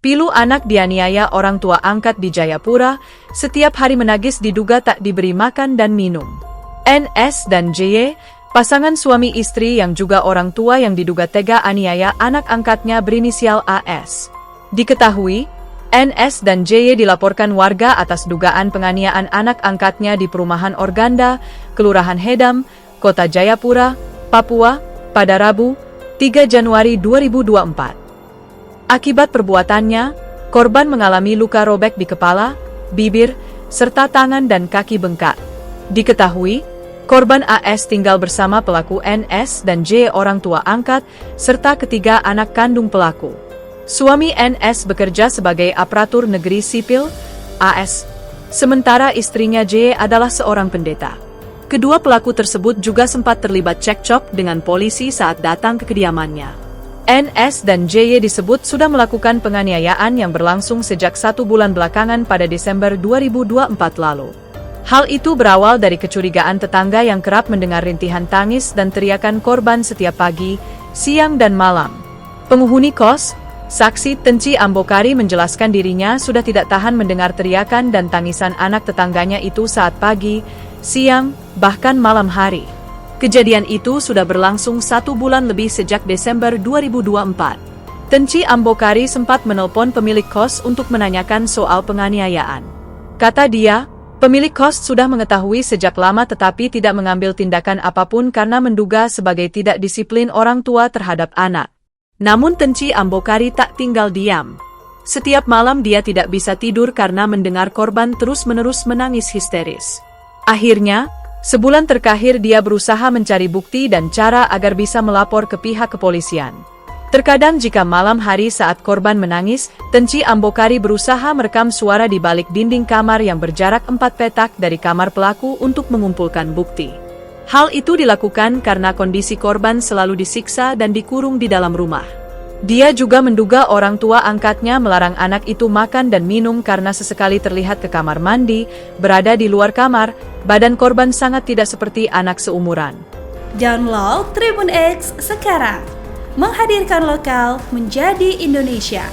Pilu anak dianiaya orang tua angkat di Jayapura, setiap hari menagis diduga tak diberi makan dan minum. NS dan JY, pasangan suami istri yang juga orang tua yang diduga tega aniaya anak angkatnya berinisial AS. Diketahui, NS dan JY dilaporkan warga atas dugaan penganiayaan anak angkatnya di Perumahan Organda, Kelurahan Hedam, Kota Jayapura, Papua, pada Rabu, 3 Januari 2024. Akibat perbuatannya, korban mengalami luka robek di kepala, bibir, serta tangan dan kaki bengkak. Diketahui, korban AS tinggal bersama pelaku NS dan J orang tua angkat, serta ketiga anak kandung pelaku. Suami NS bekerja sebagai aparatur negeri sipil, AS, sementara istrinya J adalah seorang pendeta. Kedua pelaku tersebut juga sempat terlibat cekcok dengan polisi saat datang ke kediamannya. NS dan JY disebut sudah melakukan penganiayaan yang berlangsung sejak 1 bulan belakangan pada Desember 2024 lalu. Hal itu berawal dari kecurigaan tetangga yang kerap mendengar rintihan tangis dan teriakan korban setiap pagi, siang dan malam. Penghuni kos, saksi Tenci Ambokari menjelaskan dirinya sudah tidak tahan mendengar teriakan dan tangisan anak tetangganya itu saat pagi, siang, bahkan malam hari. Kejadian itu sudah berlangsung 1 bulan lebih sejak Desember 2024. Tenci Ambokari sempat menelpon pemilik kos untuk menanyakan soal penganiayaan. Kata dia, pemilik kos sudah mengetahui sejak lama tetapi tidak mengambil tindakan apapun karena menduga sebagai tidak disiplin orang tua terhadap anak. Namun Tenci Ambokari tak tinggal diam. Setiap malam dia tidak bisa tidur karena mendengar korban terus-menerus menangis histeris. Akhirnya, sebulan terakhir dia berusaha mencari bukti dan cara agar bisa melapor ke pihak kepolisian. Terkadang jika malam hari saat korban menangis, Tenci Ambokari berusaha merekam suara di balik dinding kamar yang berjarak 4 petak dari kamar pelaku untuk mengumpulkan bukti. Hal itu dilakukan karena kondisi korban selalu disiksa dan dikurung di dalam rumah. Dia juga menduga orang tua angkatnya melarang anak itu makan dan minum karena sesekali terlihat ke kamar mandi, berada di luar kamar. Badan korban sangat tidak seperti anak seumuran. Download Tribun X sekarang, menghadirkan lokal menjadi Indonesia.